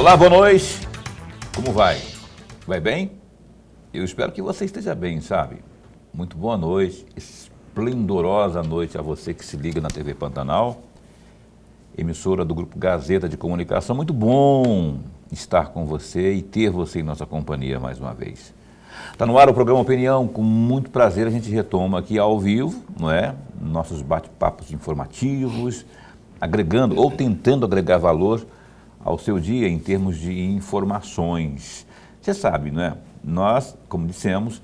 Olá, boa noite. Como vai? Vai bem? Eu espero que você esteja bem, sabe? Muito boa noite, esplendorosa noite a você que se liga na TV Pantanal, emissora do Grupo Gazeta de Comunicação. Muito bom estar com você e ter você em nossa companhia mais uma vez. Está no ar o programa Opinião, com muito prazer a gente retoma aqui ao vivo, não é? Nossos bate-papos informativos, agregando ou tentando agregar valor ao seu dia em termos de informações. Você sabe, não é? Nós, como dissemos,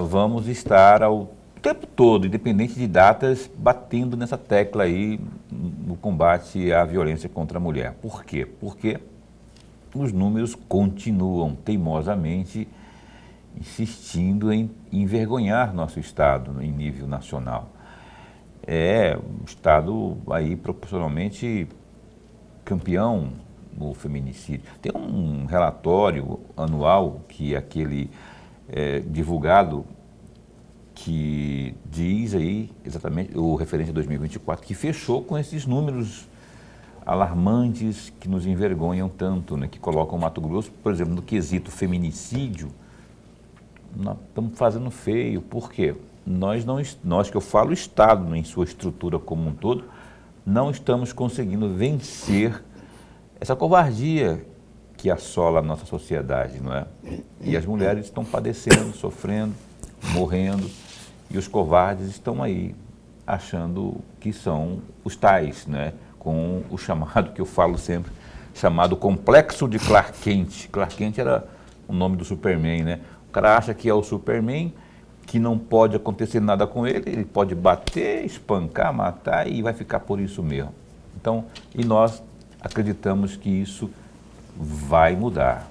vamos estar ao tempo todo, independente de datas, batendo nessa tecla aí no combate à violência contra a mulher. Por quê? Porque os números continuam teimosamente insistindo em envergonhar nosso Estado em nível nacional. É um Estado aí proporcionalmente campeão no feminicídio. Tem um relatório anual que é aquele divulgado que diz aí exatamente o referente a 2024, que fechou com esses números alarmantes que nos envergonham tanto, né? Que colocam o Mato Grosso, por exemplo, no quesito feminicídio. Nós estamos fazendo feio. Por quê? Nós que eu falo, o Estado, em sua estrutura como um todo, não estamos conseguindo vencer essa covardia que assola a nossa sociedade, não é? E as mulheres estão padecendo, sofrendo, morrendo, e os covardes estão aí, achando que são os tais, né? Com o chamado, que eu falo sempre, chamado complexo de Clark Kent. Clark Kent era o nome do Superman, né? O cara acha que é o Superman, que não pode acontecer nada com ele, ele pode bater, espancar, matar e vai ficar por isso mesmo. Então, e nós acreditamos que isso vai mudar.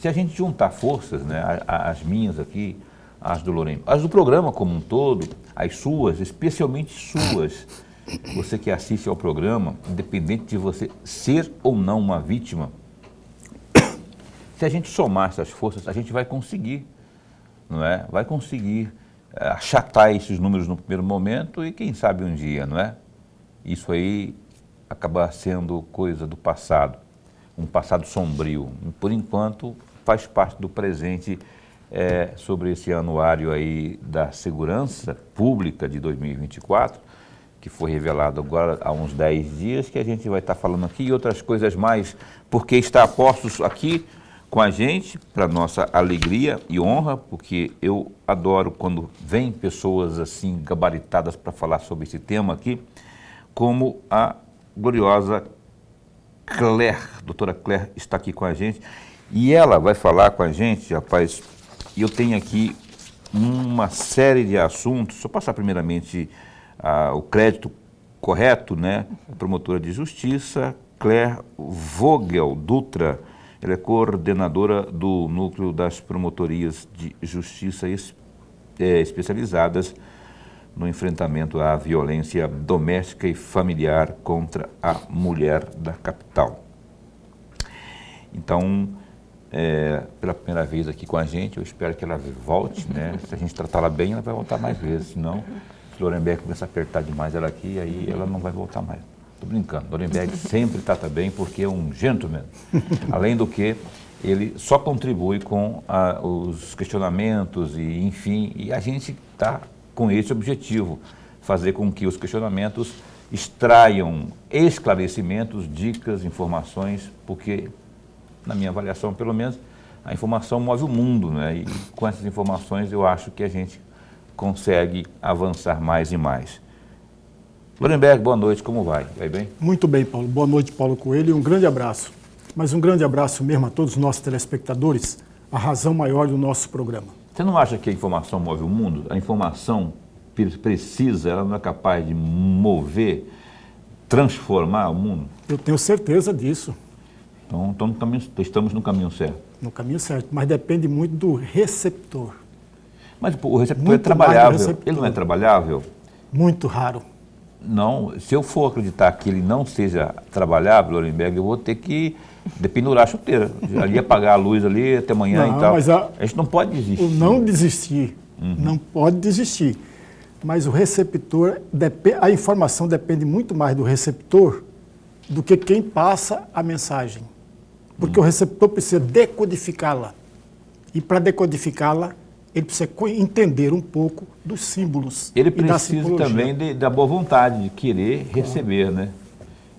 Se a gente juntar forças, né, as minhas aqui, as do Lorena, as do programa como um todo, as suas, especialmente suas, você que assiste ao programa, independente de você ser ou não uma vítima, se a gente somar essas forças, a gente vai conseguir, não é? Vai conseguir achatar esses números no primeiro momento e quem sabe um dia, não é? Isso aí acaba sendo coisa do passado, um passado sombrio. Por enquanto, faz parte do presente sobre esse anuário aí da segurança pública de 2024, que foi revelado agora há uns 10 dias, que a gente vai estar falando aqui e outras coisas mais, porque está a postos aqui com a gente, para nossa alegria e honra, porque eu adoro quando vem pessoas assim gabaritadas para falar sobre esse tema aqui, como a gloriosa Claire, doutora Claire está aqui com a gente, e ela vai falar com a gente, rapaz, e eu tenho aqui uma série de assuntos, só passar primeiramente o crédito correto, né? A promotora de justiça, Claire Vogel Dutra, ela é coordenadora do Núcleo das Promotorias de Justiça especializadas no enfrentamento à violência doméstica e familiar contra a mulher da capital. Então, pela primeira vez aqui com a gente, eu espero que ela volte, né? Se a gente tratá-la bem, ela vai voltar mais vezes, senão, se Lorenberg começar a apertar demais ela aqui, aí ela não vai voltar mais. Estou brincando, Lorenberg sempre trata bem porque é um gentleman. Além do que, ele só contribui com os questionamentos e, enfim, e a gente está com esse objetivo, fazer com que os questionamentos extraiam esclarecimentos, dicas, informações, porque, na minha avaliação, pelo menos, a informação move o mundo, né? E com essas informações eu acho que a gente consegue avançar mais e mais. Lorenberg, boa noite, como vai? Vai bem? Muito bem, Paulo. Boa noite, Paulo Coelho, e um grande abraço. Mas um grande abraço mesmo a todos os nossos telespectadores, a razão maior do nosso programa. Você não acha que a informação move o mundo? A informação precisa, ela não é capaz de mover, transformar o mundo? Eu tenho certeza disso. Então estamos no caminho certo. No caminho certo, mas depende muito do receptor. Mas o receptor Muito é trabalhável, receptor. ele não é trabalhável? Muito raro. Não, se eu for acreditar que ele não seja trabalhável, Lorenberg, eu vou ter que dependurar a chuteira. Ali apagar a luz ali até amanhã Não, e tal. mas a gente não pode desistir. O não desistir, não pode desistir. Mas o receptor, a informação depende muito mais do receptor do que quem passa a mensagem. Porque o receptor precisa decodificá-la. E para decodificá-la, ele precisa entender um pouco dos símbolos. Ele e da precisa simbologia. também da boa vontade, de querer receber, né?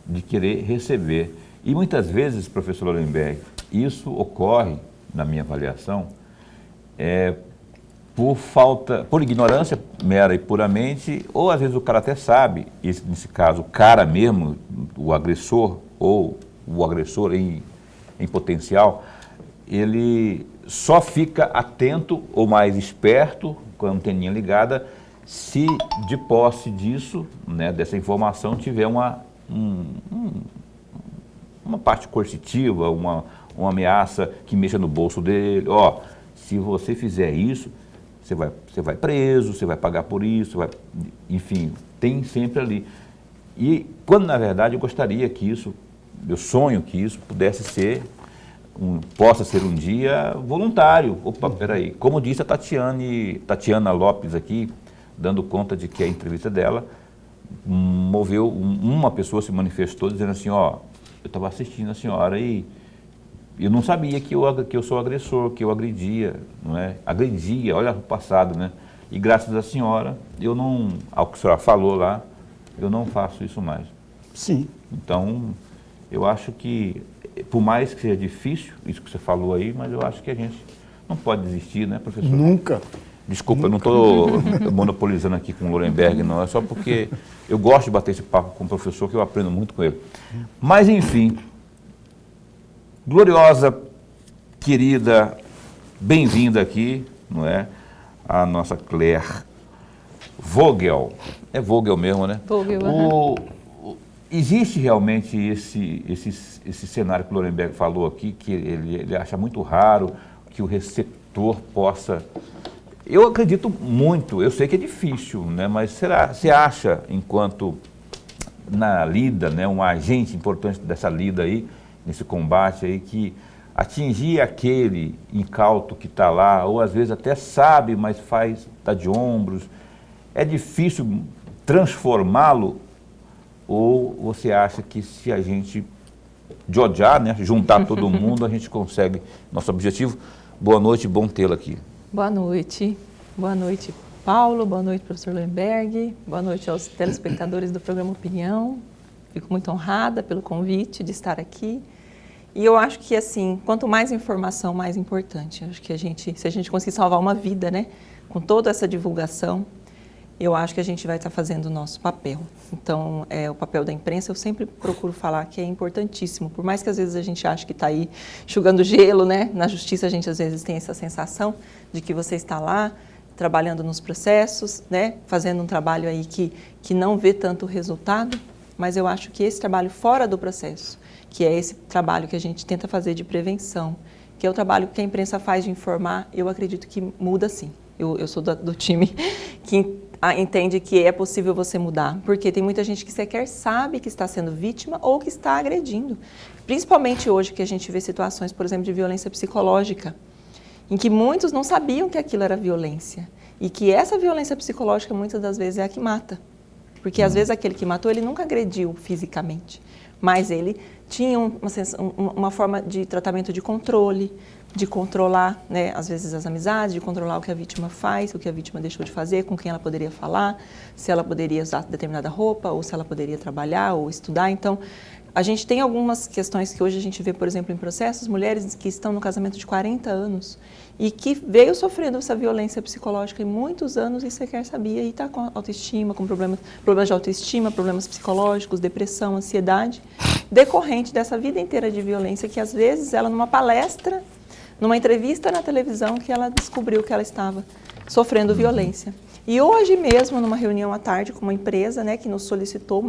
De querer receber. E muitas vezes, professor Lorenberg, isso ocorre, na minha avaliação, por ignorância mera e puramente, ou às vezes o cara até sabe, e nesse caso o cara mesmo, o agressor, ou o agressor em potencial, ele só fica atento ou mais esperto, com a anteninha ligada, se de posse disso, né, dessa informação, tiver uma parte coercitiva, uma ameaça que mexa no bolso dele. Ó, se você fizer isso, você vai preso, você vai pagar por isso, enfim, tem sempre ali. E quando, na verdade, eu sonho que isso pudesse ser, possa ser um dia voluntário. Opa, peraí. Como disse a Tatiana Lopes aqui, dando conta de que a entrevista dela moveu, uma pessoa se manifestou dizendo assim, ó, eu estava assistindo a senhora e eu não sabia que eu sou agressor, que eu agredia, não é? Agredia, olha o passado, né? E graças à senhora, ao que a senhora falou lá, eu não faço isso mais. Sim. Então, eu acho que, por mais que seja difícil, isso que você falou aí, mas eu acho que a gente não pode desistir, né, professor? Nunca. Desculpa, eu não estou monopolizando aqui com o Lorenberg, não. É só porque eu gosto de bater esse papo com o professor, que eu aprendo muito com ele. Mas, enfim, gloriosa, querida, bem-vinda aqui, não é? A nossa Claire Vogel. É Vogel mesmo, né? Vogel, Existe realmente esse cenário que o Lorenberg falou aqui, que ele acha muito raro que o receptor possa... Eu acredito muito, eu sei que é difícil, né? Mas você acha, enquanto na lida, né, um agente importante dessa lida aí, nesse combate aí, que atingir aquele incauto que está lá, ou às vezes até sabe, mas está de ombros, é difícil transformá-lo? Ou você acha que se a gente jojar, né, juntar todo mundo, a gente consegue nosso objetivo? Boa noite, bom tê-lo aqui. Boa noite, Paulo, boa noite, professor Lorenberg, boa noite aos telespectadores do programa Opinião. Fico muito honrada pelo convite de estar aqui. E eu acho que, assim, quanto mais informação, mais importante. Eu acho que se a gente conseguir salvar uma vida, né, com toda essa divulgação, eu acho que a gente vai estar fazendo o nosso papel. Então, o papel da imprensa, eu sempre procuro falar que é importantíssimo. Por mais que às vezes a gente ache que está aí enxugando gelo, né? Na justiça a gente às vezes tem essa sensação de que você está lá trabalhando nos processos, né? Fazendo um trabalho aí que não vê tanto resultado, mas eu acho que esse trabalho fora do processo, que é esse trabalho que a gente tenta fazer de prevenção, que é o trabalho que a imprensa faz de informar, eu acredito que muda sim. Eu sou do time que entende que é possível você mudar, porque tem muita gente que sequer sabe que está sendo vítima ou que está agredindo. Principalmente hoje que a gente vê situações, por exemplo, de violência psicológica, em que muitos não sabiam que aquilo era violência e que essa violência psicológica muitas das vezes é a que mata. Porque às vezes aquele que matou, ele nunca agrediu fisicamente, mas ele tinha uma forma de tratamento de controle, de controlar, né, às vezes as amizades, de controlar o que a vítima faz, o que a vítima deixou de fazer, com quem ela poderia falar, se ela poderia usar determinada roupa, ou se ela poderia trabalhar ou estudar. Então, a gente tem algumas questões que hoje a gente vê, por exemplo, em processos, mulheres que estão no casamento de 40 anos e que veio sofrendo essa violência psicológica em muitos anos e sequer sabia, e está com autoestima, com problemas de autoestima, problemas psicológicos, depressão, ansiedade, decorrente dessa vida inteira de violência que às vezes ela numa palestra, numa entrevista na televisão, que ela descobriu que ela estava sofrendo violência. E hoje mesmo, numa reunião à tarde com uma empresa, né, que nos solicitou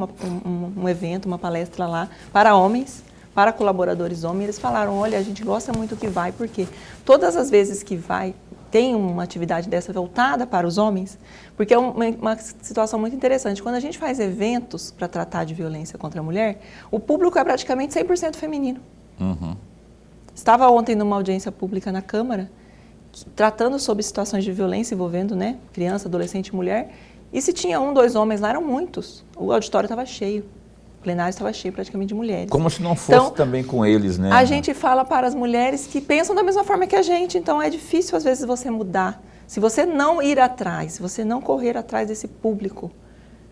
um evento, uma palestra lá para homens, para colaboradores homens, eles falaram, olha, a gente gosta muito que vai, porque todas as vezes que vai, tem uma atividade dessa voltada para os homens, porque é uma situação muito interessante. Quando a gente faz eventos para tratar de violência contra a mulher, o público é praticamente 100% feminino. Uhum. Estava ontem numa audiência pública na Câmara, tratando sobre situações de violência envolvendo, né, criança, adolescente e mulher, e se tinha 1, 2 homens lá, eram muitos. O auditório estava cheio. plenário estava cheio praticamente de mulheres. Como se não fosse então, também com eles, né? A gente fala para as mulheres que pensam da mesma forma que a gente, então é difícil às vezes você mudar. Se você não ir atrás, se você não correr atrás desse público.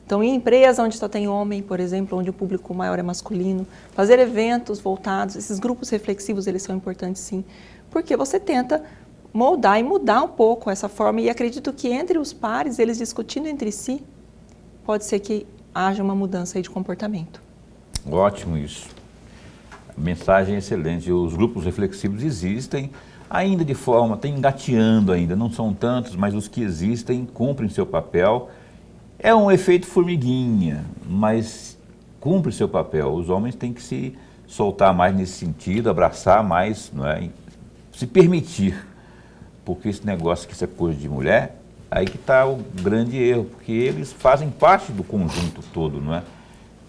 Então, em empresa onde só tem homem, por exemplo, onde o público maior é masculino, fazer eventos voltados, esses grupos reflexivos, eles são importantes sim, porque você tenta moldar e mudar um pouco essa forma, e acredito que entre os pares, eles discutindo entre si, pode ser que haja uma mudança aí de comportamento. Ótimo isso. Mensagem excelente. Os grupos reflexivos existem, ainda de forma, tem engateando ainda, não são tantos, mas os que existem cumprem seu papel. É um efeito formiguinha, mas cumpre seu papel. Os homens têm que se soltar mais nesse sentido, abraçar mais, não é? Se permitir, porque esse negócio que isso é coisa de mulher, aí que está o grande erro, porque eles fazem parte do conjunto todo, não é?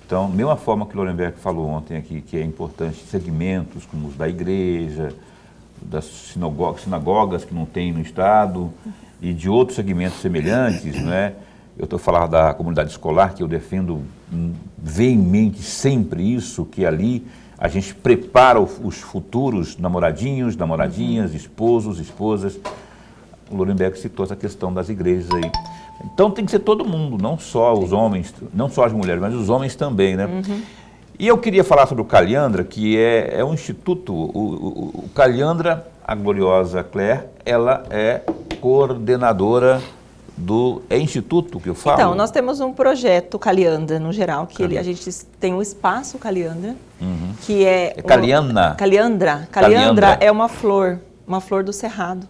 Então, mesma forma que o Lorenberg falou ontem aqui, que é importante segmentos como os da igreja, das sinagogas que não tem no Estado e de outros segmentos semelhantes, não é? Eu estou falando da comunidade escolar, que eu defendo veemente sempre isso, que ali a gente prepara os futuros namoradinhos, namoradinhas, esposos, esposas. O Lorenberg citou essa questão das igrejas aí. Então tem que ser todo mundo, não só os homens, não só as mulheres, mas os homens também, né? E eu queria falar sobre o Caliandra, que é um instituto, o Caliandra, a gloriosa Claire, ela é coordenadora do instituto que eu falo? Então, nós temos um projeto Caliandra, no geral, que a gente tem um espaço Caliandra, que é... Caliandra? Caliandra. Caliandra é uma flor do cerrado.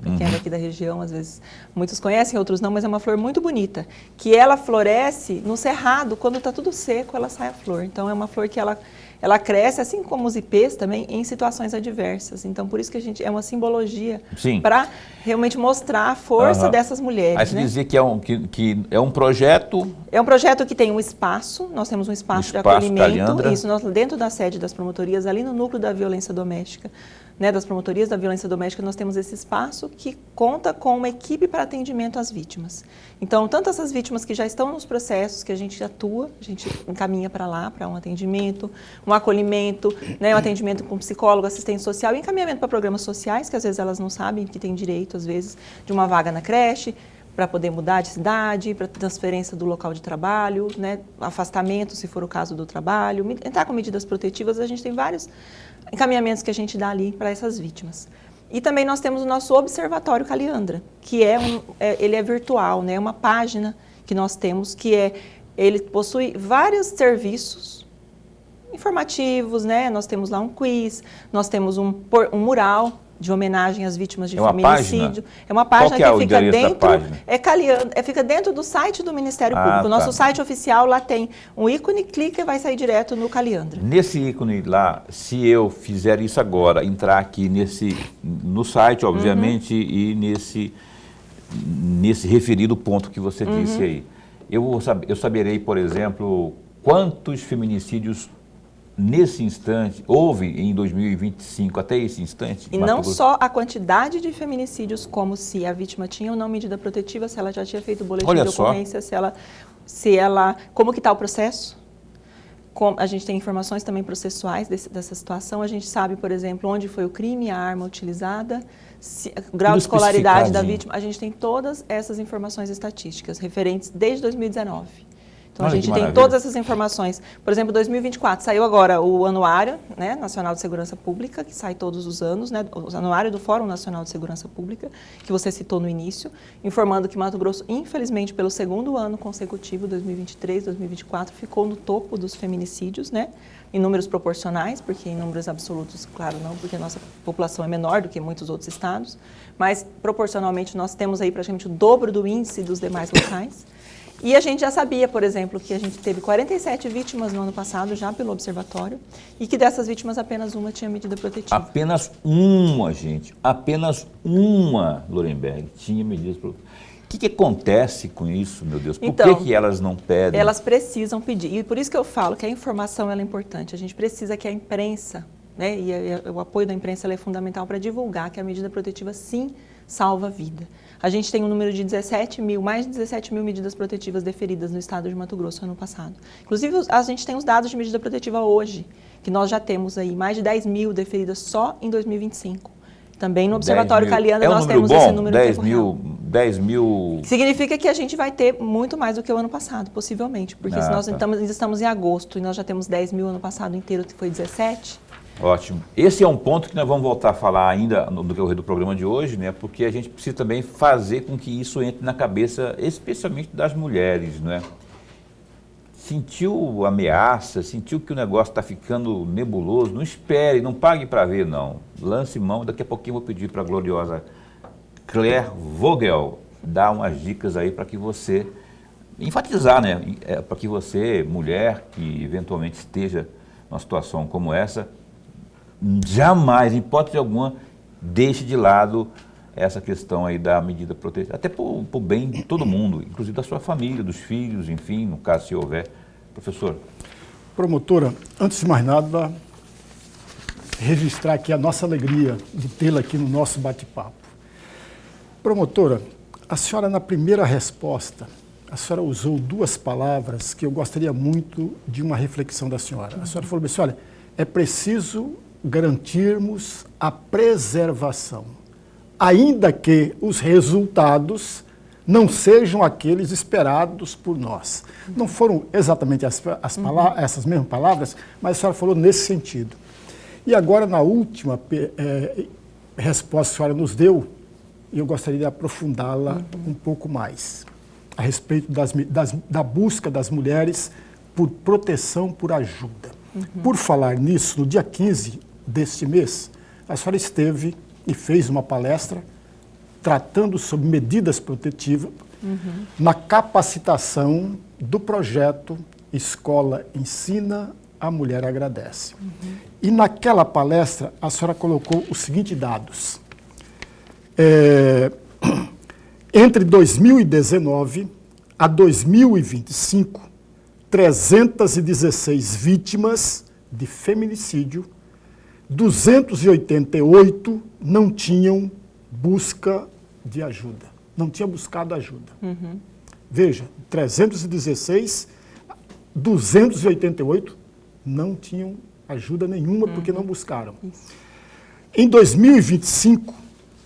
Quem é daqui da região, às vezes, muitos conhecem, outros não, mas é uma flor muito bonita, que ela floresce no cerrado, quando está tudo seco, ela sai a flor. Então, é uma flor que ela cresce, assim como os ipês também, em situações adversas. Então, por isso que a gente é uma simbologia para realmente mostrar a força dessas mulheres. Aí você dizia que é um projeto... É um projeto que tem um espaço, nós temos um espaço de acolhimento, Caliandra. Isso dentro da sede das promotorias, ali no núcleo da violência doméstica, né, das promotorias da violência doméstica, nós temos esse espaço que conta com uma equipe para atendimento às vítimas. Então, tanto essas vítimas que já estão nos processos, que a gente atua, a gente encaminha para lá, para um atendimento, um acolhimento, né, um atendimento com psicólogo, assistente social, e encaminhamento para programas sociais, que às vezes elas não sabem que têm direito, às vezes, de uma vaga na creche, para poder mudar de cidade, para transferência do local de trabalho, né, afastamento, se for o caso do trabalho, entrar com medidas protetivas, a gente tem vários encaminhamentos que a gente dá ali para essas vítimas. E também nós temos o nosso Observatório Caliandra, que ele é virtual, né, é uma página que nós temos, ele possui vários serviços informativos, né, nós temos lá um quiz, nós temos um mural de homenagem às vítimas de feminicídio. É uma página que fica dentro, fica dentro do site do Ministério Público. O nosso site oficial lá tem um ícone, clica e vai sair direto no Caliandra. Nesse ícone lá, se eu fizer isso agora, entrar aqui no site, obviamente, e nesse referido ponto que você disse aí, eu saberei, por exemplo, quantos feminicídios nesse instante, houve em 2025, até esse instante? E não só a quantidade de feminicídios, como se a vítima tinha ou não medida protetiva, se ela já tinha feito o boletim de ocorrência, como que está o processo. A gente tem informações também processuais dessa situação, a gente sabe, por exemplo, onde foi o crime, a arma utilizada, o grau de escolaridade da vítima, a gente tem todas essas informações estatísticas, referentes desde 2019. Então, a gente tem todas essas informações. Por exemplo, 2024, saiu agora o Anuário, né, Nacional de Segurança Pública, que sai todos os anos, né, o Anuário do Fórum Nacional de Segurança Pública, que você citou no início, informando que Mato Grosso, infelizmente, pelo segundo ano consecutivo, 2023, 2024, ficou no topo dos feminicídios, né, em números proporcionais, porque em números absolutos, claro, não, porque a nossa população é menor do que muitos outros estados, mas proporcionalmente nós temos aí praticamente o dobro do índice dos demais locais. E a gente já sabia, por exemplo, que a gente teve 47 vítimas no ano passado, já pelo observatório, e que dessas vítimas apenas uma tinha medida protetiva. Apenas uma, gente. Apenas uma, Lorenberg, tinha medidas protetivas. O que acontece com isso, meu Deus? Por que elas não pedem? Elas precisam pedir. E por isso que eu falo que a informação ela é importante. A gente precisa que a imprensa, né, e o apoio da imprensa é fundamental para divulgar que a medida protetiva, sim, salva a vida. A gente tem um número de mais de 17 mil medidas protetivas deferidas no estado de Mato Grosso ano passado. Inclusive, a gente tem os dados de medida protetiva hoje, que nós já temos aí mais de 10 mil deferidas só em 2025. Também no Observatório Calianda nós temos esse número em tempo real. 10 mil... Significa que a gente vai ter muito mais do que o ano passado, possivelmente. Porque se nós estamos em agosto e nós já temos 10 mil ano passado inteiro, que foi 17... Ótimo. Esse é um ponto que nós vamos voltar a falar ainda no decorrer do programa de hoje, né? Porque a gente precisa também fazer com que isso entre na cabeça, especialmente das mulheres, né? Sentiu ameaça, sentiu que o negócio está ficando nebuloso, não espere, não pague para ver, não. Lance mão, daqui a pouquinho eu vou pedir para a gloriosa Claire Vogel dar umas dicas aí para que você, enfatizar, né? Para que você, mulher, que eventualmente esteja numa situação como essa, jamais, em hipótese alguma, deixe de lado essa questão aí da medida protetiva, até para o bem de todo mundo, inclusive da sua família, dos filhos, enfim, no caso se houver. Professor. Promotora, antes de mais nada, registrar aqui a nossa alegria de tê-la aqui no nosso bate-papo. Promotora, a senhora na primeira resposta, a senhora usou duas palavras que eu gostaria muito de uma reflexão da senhora. A senhora falou assim, olha, é preciso garantirmos a preservação, ainda que os resultados não sejam aqueles esperados por nós. Não foram exatamente essas mesmas palavras, mas a senhora falou nesse sentido. E agora, na última resposta que a senhora nos deu, eu gostaria de aprofundá-la um pouco mais, a respeito da busca das mulheres por proteção, por ajuda. Por falar nisso, no dia 15 deste mês, a senhora esteve e fez uma palestra tratando sobre medidas protetivas na capacitação do projeto Escola Ensina, a Mulher Agradece. E naquela palestra, a senhora colocou os seguintes dados. Entre 2019 a 2025, 316 vítimas de feminicídio, 288 não tinham busca de ajuda, não tinham buscado ajuda. Veja, 316, 288 não tinham ajuda nenhuma porque não buscaram. Em 2025,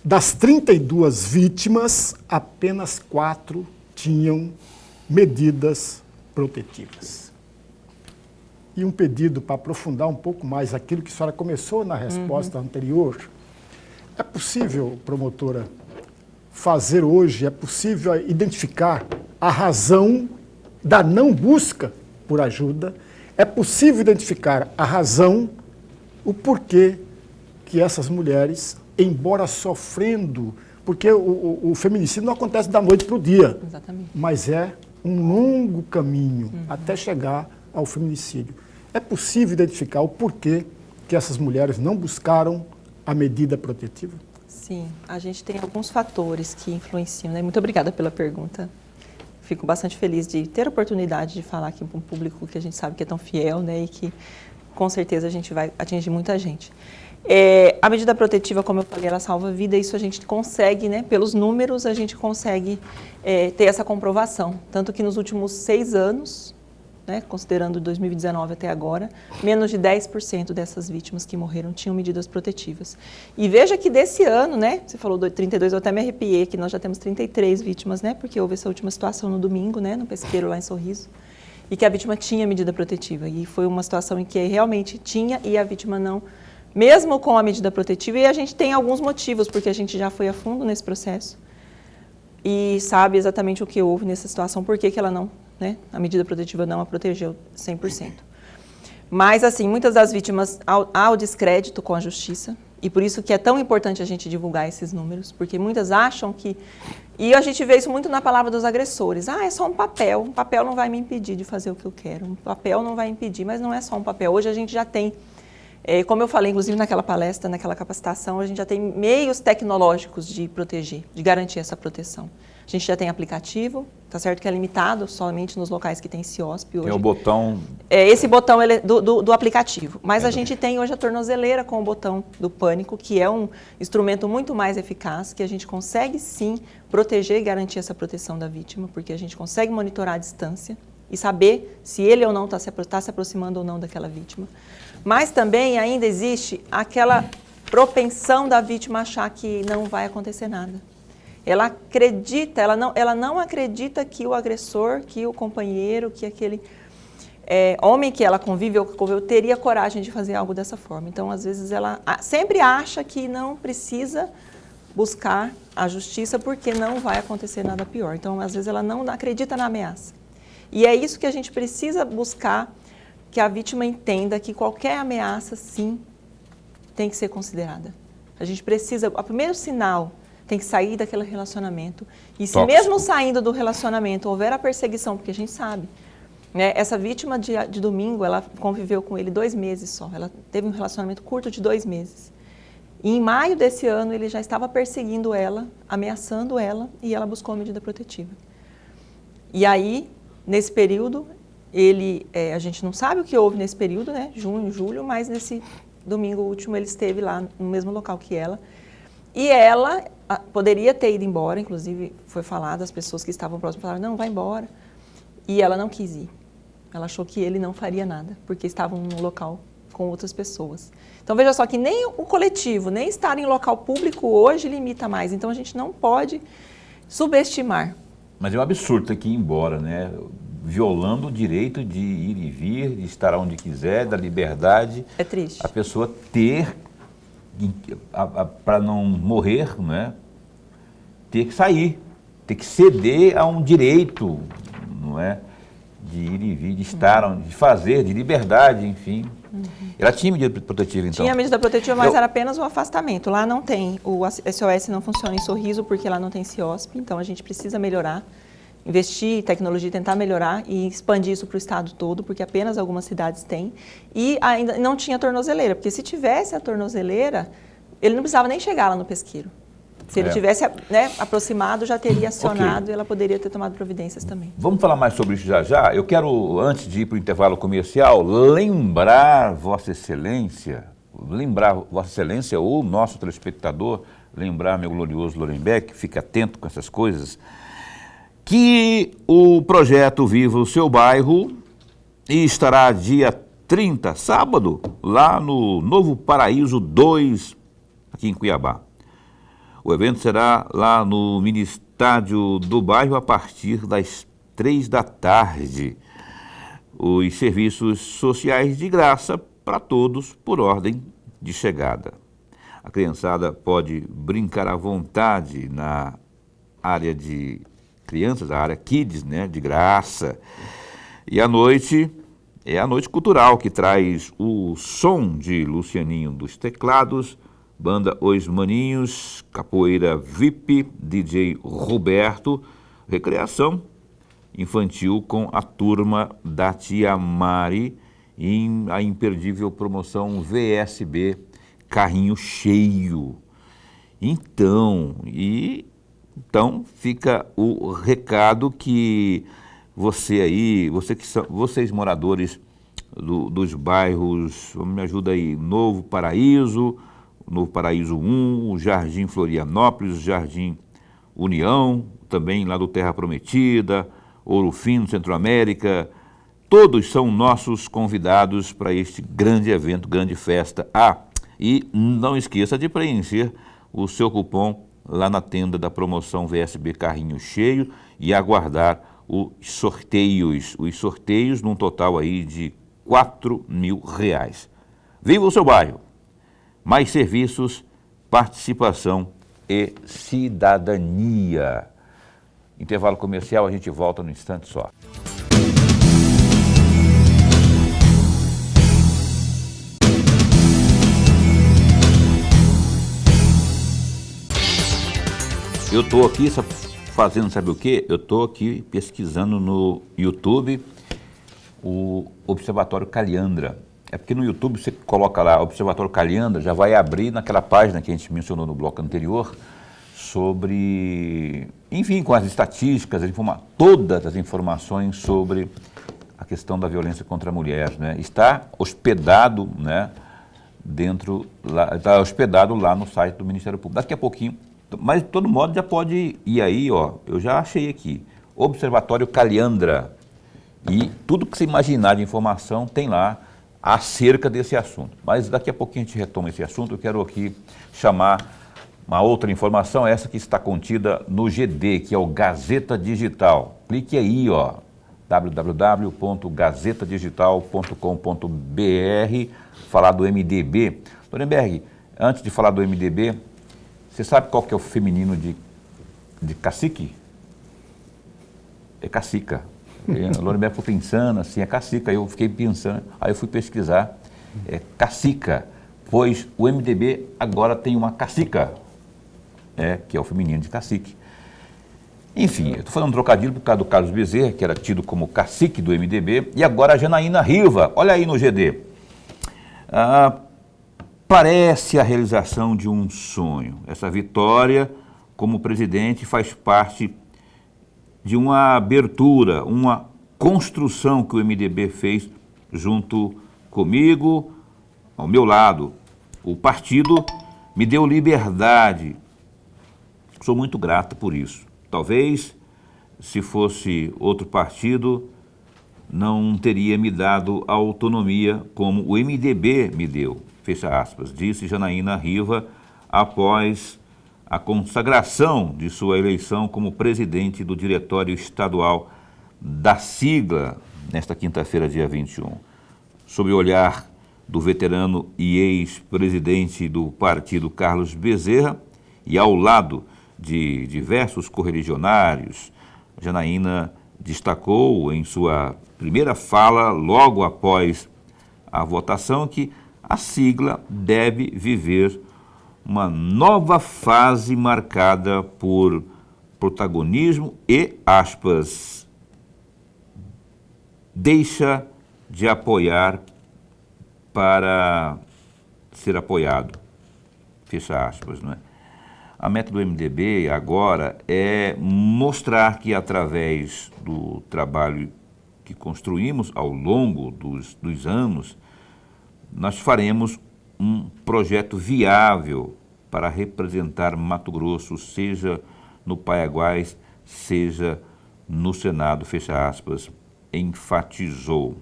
das 32 vítimas, apenas 4 tinham medidas protetivas. E um pedido para aprofundar um pouco mais aquilo que a senhora começou na resposta anterior. É possível, promotora, fazer hoje, é possível identificar a razão da não busca por ajuda, é possível identificar a razão, o porquê que essas mulheres, embora sofrendo, porque o feminicídio não acontece da noite para o dia, Exatamente. Mas é um longo caminho até chegar ao feminicídio. É possível identificar o porquê que essas mulheres não buscaram a medida protetiva? Sim, a gente tem alguns fatores que influenciam, né? Muito obrigada pela pergunta. Fico bastante feliz de ter a oportunidade de falar aqui para um público que a gente sabe que é tão fiel, né? E que com certeza a gente vai atingir muita gente. A medida protetiva, como eu falei, ela salva a vida, isso a gente consegue, né? Pelos números, a gente consegue ter essa comprovação. Tanto que nos últimos 6 anos, né, considerando 2019 até agora, menos de 10% dessas vítimas que morreram tinham medidas protetivas. E veja que desse ano, né, você falou 32, eu até me arrepiei, que nós já temos 33 vítimas, né, porque houve essa última situação no domingo, né, no pesqueiro lá em Sorriso, e que a vítima tinha medida protetiva. E foi uma situação em que realmente tinha e a vítima não, mesmo com a medida protetiva, e a gente tem alguns motivos, porque a gente já foi a fundo nesse processo e sabe exatamente o que houve nessa situação, por que ela não, né, a medida protetiva não a protegeu 100%. Mas, assim, muitas das vítimas há o descrédito com a justiça, e por isso que é tão importante a gente divulgar esses números, porque muitas acham que... E a gente vê isso muito na palavra dos agressores. É só um papel não vai me impedir de fazer o que eu quero, um papel não vai impedir, mas não é só um papel. Hoje a gente já tem Como eu falei, inclusive naquela palestra, naquela capacitação, a gente já tem meios tecnológicos de proteger, de garantir essa proteção. A gente já tem aplicativo, tá certo que é limitado somente nos locais que tem CIOSP hoje. Tem o botão... Esse botão ele é do aplicativo, mas a gente tem hoje a tornozeleira com o botão do pânico, que é um instrumento muito mais eficaz, que a gente consegue sim proteger e garantir essa proteção da vítima, porque a gente consegue monitorar a distância e saber se ele ou não está se aproximando ou não daquela vítima. Mas também ainda existe aquela propensão da vítima achar que não vai acontecer nada. Ela acredita, ela não acredita que o agressor, que o companheiro, que aquele homem que ela convive ou que conviveu teria coragem de fazer algo dessa forma. Então, às vezes, ela sempre acha que não precisa buscar a justiça porque não vai acontecer nada pior. Então, às vezes, ela não acredita na ameaça. E é isso que a gente precisa buscar, que a vítima entenda que qualquer ameaça, sim, tem que ser considerada. A gente precisa, o primeiro sinal tem que sair daquele relacionamento. E se mesmo saindo do relacionamento houver a perseguição, porque a gente sabe, né, essa vítima de domingo, ela conviveu com ele 2 meses só. Ela teve um relacionamento curto de 2 meses. E em maio desse ano, ele já estava perseguindo ela, ameaçando ela, e ela buscou a medida protetiva. E aí, nesse período, a gente não sabe o que houve nesse período, né, junho, julho, mas nesse domingo último ele esteve lá no mesmo local que ela. E ela poderia ter ido embora, inclusive foi falado, as pessoas que estavam próximas falaram, não, vai embora. E ela não quis ir. Ela achou que ele não faria nada, porque estavam num local com outras pessoas. Então veja só que nem o coletivo, nem estar em local público hoje limita mais. Então a gente não pode subestimar. Mas é um absurdo ter que ir embora, né? Violando o direito de ir e vir, de estar onde quiser, da liberdade. É triste. A pessoa ter, para não morrer, né? Ter que sair, ter que ceder a um direito, não é? De ir e vir, de estar, de fazer, de liberdade, enfim. Ela tinha medida protetiva, então? Tinha medida protetiva, mas era apenas o afastamento. Lá não tem, o SOS não funciona em Sorriso porque lá não tem CIOSP, então a gente precisa melhorar, investir em tecnologia, tentar melhorar e expandir isso para o estado todo, porque apenas algumas cidades têm. E ainda não tinha tornozeleira, porque se tivesse a tornozeleira, ele não precisava nem chegar lá no pesqueiro. Se ele tivesse, né, aproximado, já teria acionado e ela poderia ter tomado providências também. Vamos falar mais sobre isso já já. Eu quero, antes de ir para o intervalo comercial, lembrar Vossa Excelência ou nosso telespectador, lembrar meu glorioso Lorenbeck, fique atento com essas coisas, que o projeto Viva o Seu Bairro estará dia 30, sábado, lá no Novo Paraíso 2, aqui em Cuiabá. O evento será lá no mini estádio do bairro a partir das 3 da tarde. Os serviços sociais de graça para todos por ordem de chegada. A criançada pode brincar à vontade na área de crianças, a área Kids, né, de graça. E a noite é a noite cultural que traz o som de Lucianinho dos teclados, Banda Os Maninhos, Capoeira VIP, DJ Roberto, recreação infantil com a turma da Tia Mari e a imperdível promoção VSB Carrinho Cheio. Então fica o recado que você aí, vocês moradores dos bairros, me ajuda aí, Novo Paraíso 1, o Jardim Florianópolis, o Jardim União, também lá do Terra Prometida, Ouro Fino, Centro-América, todos são nossos convidados para este grande evento, grande festa. E não esqueça de preencher o seu cupom lá na tenda da promoção VSB Carrinho Cheio e aguardar os sorteios num total aí de R$4.000. Viva o seu bairro! Mais serviços, participação e cidadania. Intervalo comercial, a gente volta no instante só. Eu estou aqui fazendo, sabe o quê? Eu estou aqui pesquisando no YouTube o Observatório Caliandra. É porque no YouTube você coloca lá Observatório Calhandra, já vai abrir naquela página que a gente mencionou no bloco anterior, sobre, enfim, com as estatísticas, todas as informações sobre a questão da violência contra a mulher, né? Está hospedado, né, está hospedado lá no site do Ministério Público. Daqui a pouquinho, mas de todo modo já pode ir aí, ó, eu já achei aqui, Observatório Calhandra, e tudo que você imaginar de informação tem lá acerca desse assunto. Mas daqui a pouquinho a gente retoma esse assunto. Eu quero aqui chamar uma outra informação, essa que está contida no GD, que é o Gazeta Digital. Clique aí, ó, www.gazetadigital.com.br, falar do MDB. Lorenberg, antes de falar do MDB, você sabe qual que é o feminino de cacique? É cacica. O Lorenberg ficou pensando assim, é cacica. Eu fiquei pensando, aí eu fui pesquisar, é cacica, pois o MDB agora tem uma cacica, que é o feminino de cacique. Enfim, eu estou falando um trocadilho por causa do Carlos Bezerra, que era tido como cacique do MDB, e agora a Janaína Riva, olha aí no GD. Parece a realização de um sonho. Essa vitória como presidente faz parte de uma abertura, uma construção que o MDB fez junto comigo, ao meu lado. O partido me deu liberdade. Sou muito grato por isso. Talvez, se fosse outro partido, não teria me dado a autonomia como o MDB me deu, fecha aspas, disse Janaína Riva após a consagração de sua eleição como presidente do Diretório Estadual da sigla, nesta quinta-feira, dia 21. Sob o olhar do veterano e ex-presidente do partido Carlos Bezerra e ao lado de diversos correligionários, Janaína destacou em sua primeira fala, logo após a votação, que a sigla deve viver uma nova fase marcada por protagonismo e, aspas, deixa de apoiar para ser apoiado, fecha aspas, não é? A meta do MDB agora é mostrar que, através do trabalho que construímos ao longo dos anos, nós faremos um projeto viável para representar Mato Grosso, seja no Paiaguás, seja no Senado, fecha aspas, enfatizou.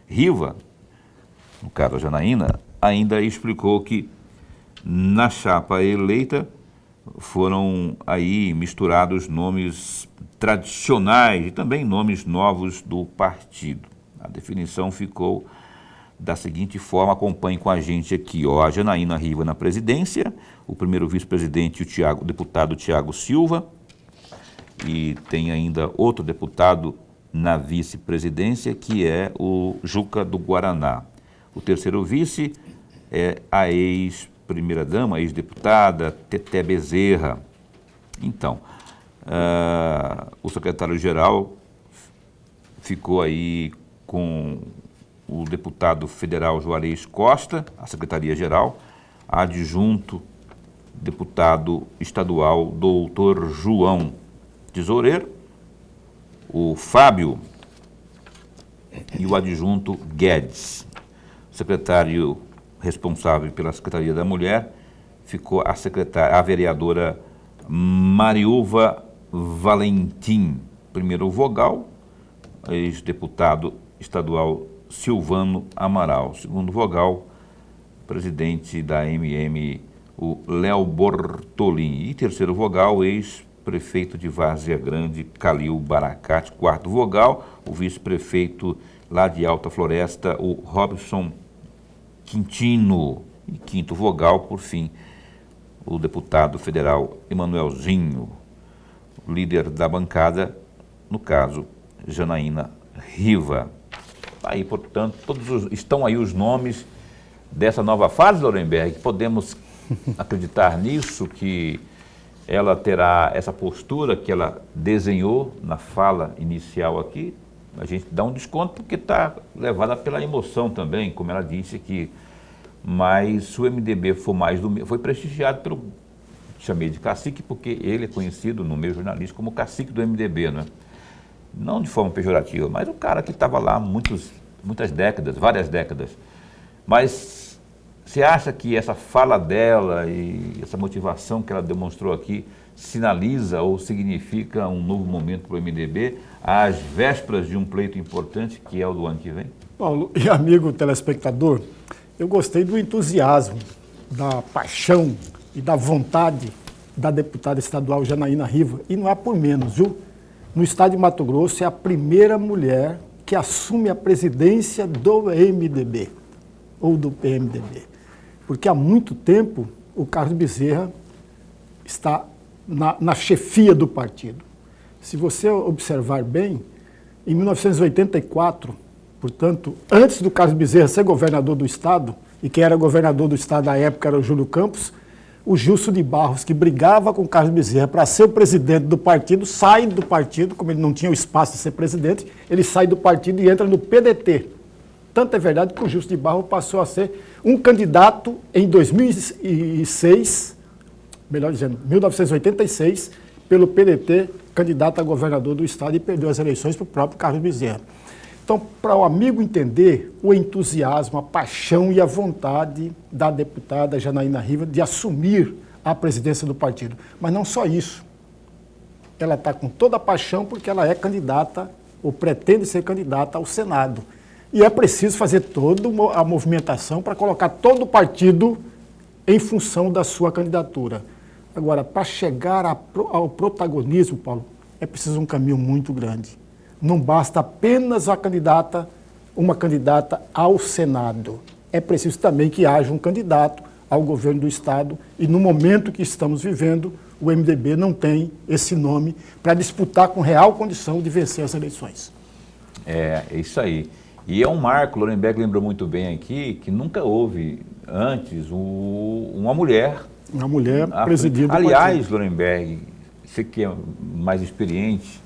Riva, no caso a Janaína, ainda explicou que na chapa eleita foram aí misturados nomes tradicionais e também nomes novos do partido. A definição ficou da seguinte forma, acompanhe com a gente aqui, ó, a Janaína Riva na presidência, o primeiro vice-presidente, o deputado Tiago Silva, e tem ainda outro deputado na vice-presidência, que é o Juca do Guaraná. O terceiro vice é a ex-primeira-dama, ex-deputada Teté Bezerra. Então, o secretário-geral ficou aí com o deputado federal Juarez Costa, a secretaria-geral, adjunto deputado estadual doutor João Tesoureiro, o Fábio e o adjunto Guedes. O secretário responsável pela Secretaria da Mulher ficou a vereadora Mariúva Valentim, primeiro vogal, ex-deputado estadual Silvano Amaral, segundo vogal, presidente da MM, o Léo Bortolin, e terceiro vogal, ex-prefeito de Várzea Grande, Calil Baracate, quarto vogal, o vice-prefeito lá de Alta Floresta, o Robson Quintino, e quinto vogal, por fim, o deputado federal Emanuelzinho, líder da bancada, no caso, Janaína Riva. Aí, portanto, estão aí os nomes dessa nova fase, Lorenberg. Podemos acreditar nisso, que ela terá essa postura que ela desenhou na fala inicial aqui? A gente dá um desconto porque está levada pela emoção também, como ela disse aqui. Mas se o MDB for mais do mesmo, foi prestigiado pelo, chamei de cacique, porque ele é conhecido no meio jornalístico como cacique do MDB, né? Não de forma pejorativa, mas o cara que estava lá há muitas décadas, várias décadas. Mas você acha que essa fala dela e essa motivação que ela demonstrou aqui sinaliza ou significa um novo momento para o MDB, às vésperas de um pleito importante, que é o do ano que vem? Paulo e amigo telespectador, eu gostei do entusiasmo, da paixão e da vontade da deputada estadual Janaína Riva, e não é por menos, viu? No estado de Mato Grosso é a primeira mulher que assume a presidência do MDB, ou do PMDB, porque há muito tempo o Carlos Bezerra está na chefia do partido. Se você observar bem, em 1984, portanto, antes do Carlos Bezerra ser governador do estado, e quem era governador do estado na época era o Júlio Campos, o Gilson de Barros, que brigava com o Carlos Bezerra para ser o presidente do partido, sai do partido, como ele não tinha o espaço de ser presidente, ele sai do partido e entra no PDT. Tanto é verdade que o Gilson de Barros passou a ser um candidato em 2006, melhor dizendo, 1986, pelo PDT, candidato a governador do estado, e perdeu as eleições para o próprio Carlos Bezerra. Então, para o amigo entender o entusiasmo, a paixão e a vontade da deputada Janaína Riva de assumir a presidência do partido. Mas não só isso. Ela está com toda a paixão porque ela é candidata, ou pretende ser candidata ao Senado. E é preciso fazer toda a movimentação para colocar todo o partido em função da sua candidatura. Agora, para chegar ao protagonismo, Paulo, é preciso um caminho muito grande. Não basta apenas uma candidata ao Senado. É preciso também que haja um candidato ao governo do Estado, e no momento que estamos vivendo, o MDB não tem esse nome para disputar com real condição de vencer as eleições. É isso aí. E é um marco, Lorenberg lembrou muito bem aqui, que nunca houve antes uma mulher... Uma mulher presidindo o partido. Aliás, Lorenberg, você que é mais experiente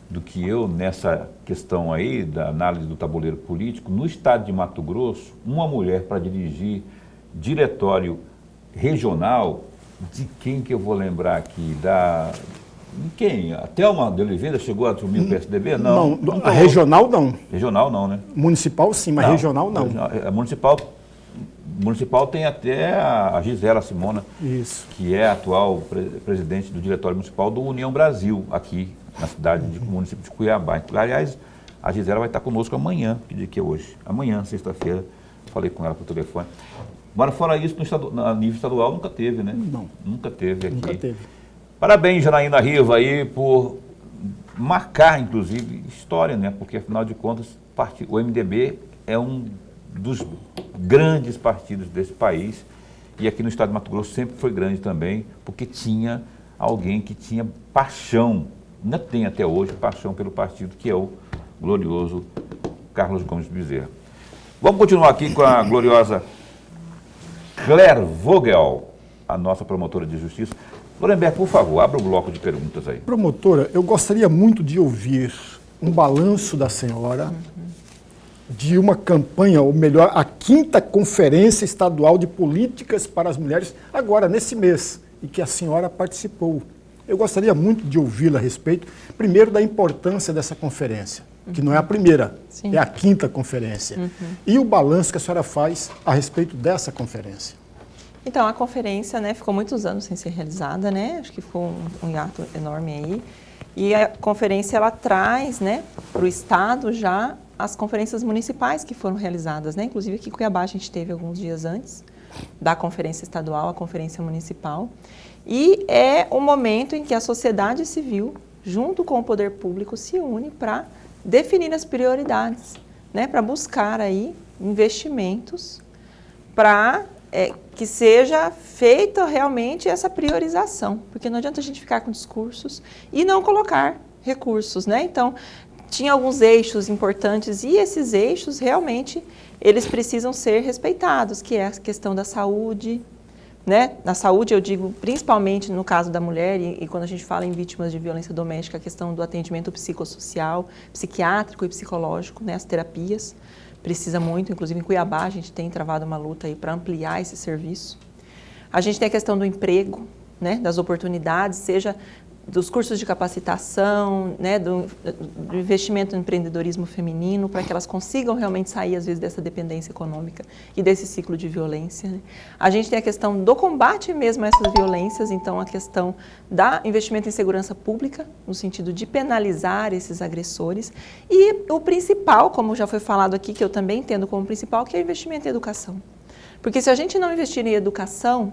do que eu nessa questão aí da análise do tabuleiro político, no estado de Mato Grosso, uma mulher para dirigir diretório regional, de quem que eu vou lembrar aqui? Quem? A Thelma de Oliveira chegou a assumir o PSDB? Não. A regional não. Regional não, né? Municipal sim, mas regional não. A municipal tem até a Gisela Simona, isso, que é a atual presidente do Diretório Municipal do União Brasil, aqui na cidade do município de Cuiabá. Aliás, a Gisela vai estar conosco amanhã, que dia que é hoje? Amanhã, sexta-feira, falei com ela por telefone. Mas fora isso, no nível estadual nunca teve, né? Não. Nunca teve aqui. Nunca teve. Parabéns, Janaína Riva, aí, por marcar, inclusive, história, né? Porque, afinal de contas, o MDB é um dos grandes partidos desse país, e aqui no estado de Mato Grosso sempre foi grande também, porque tinha alguém que tinha paixão, ainda tem até hoje paixão pelo partido, que é o glorioso Carlos Gomes Bezerra. Vamos continuar aqui com a gloriosa Claire Vogel, a nossa promotora de justiça. Lorenberg, por favor, abra o bloco de perguntas aí. Promotora, eu gostaria muito de ouvir um balanço da senhora de uma campanha, ou melhor, a 5ª Conferência Estadual de Políticas para as Mulheres, agora, nesse mês, e que a senhora participou. Eu gostaria muito de ouvi-la a respeito, primeiro, da importância dessa conferência, que não é a primeira, sim, é a 5ª conferência. E o balanço que a senhora faz a respeito dessa conferência. Então, a conferência, né, ficou muitos anos sem ser realizada, né? Acho que ficou um hiato enorme aí. E a conferência, ela traz, né, para o Estado já as conferências municipais que foram realizadas, né? Inclusive aqui em Cuiabá a gente teve alguns dias antes da conferência estadual, a conferência municipal. E é o momento em que a sociedade civil, junto com o poder público, se une para definir as prioridades, né? Para buscar aí investimentos para que seja feita realmente essa priorização, porque não adianta a gente ficar com discursos e não colocar recursos, né? Então, tinha alguns eixos importantes e esses eixos realmente eles precisam ser respeitados, que é a questão da saúde, né? Na saúde, eu digo principalmente no caso da mulher, e quando a gente fala em vítimas de violência doméstica, a questão do atendimento psicossocial, psiquiátrico e psicológico, né? As terapias, precisa muito, inclusive em Cuiabá a gente tem travado uma luta aí para ampliar esse serviço. A gente tem a questão do emprego, né? Das oportunidades, seja dos cursos de capacitação, né, do investimento no empreendedorismo feminino, para que elas consigam realmente sair, às vezes, dessa dependência econômica e desse ciclo de violência. Né? A gente tem a questão do combate mesmo a essas violências, então a questão do investimento em segurança pública, no sentido de penalizar esses agressores. E o principal, como já foi falado aqui, que eu também entendo como principal, que é o investimento em educação. Porque se a gente não investir em educação,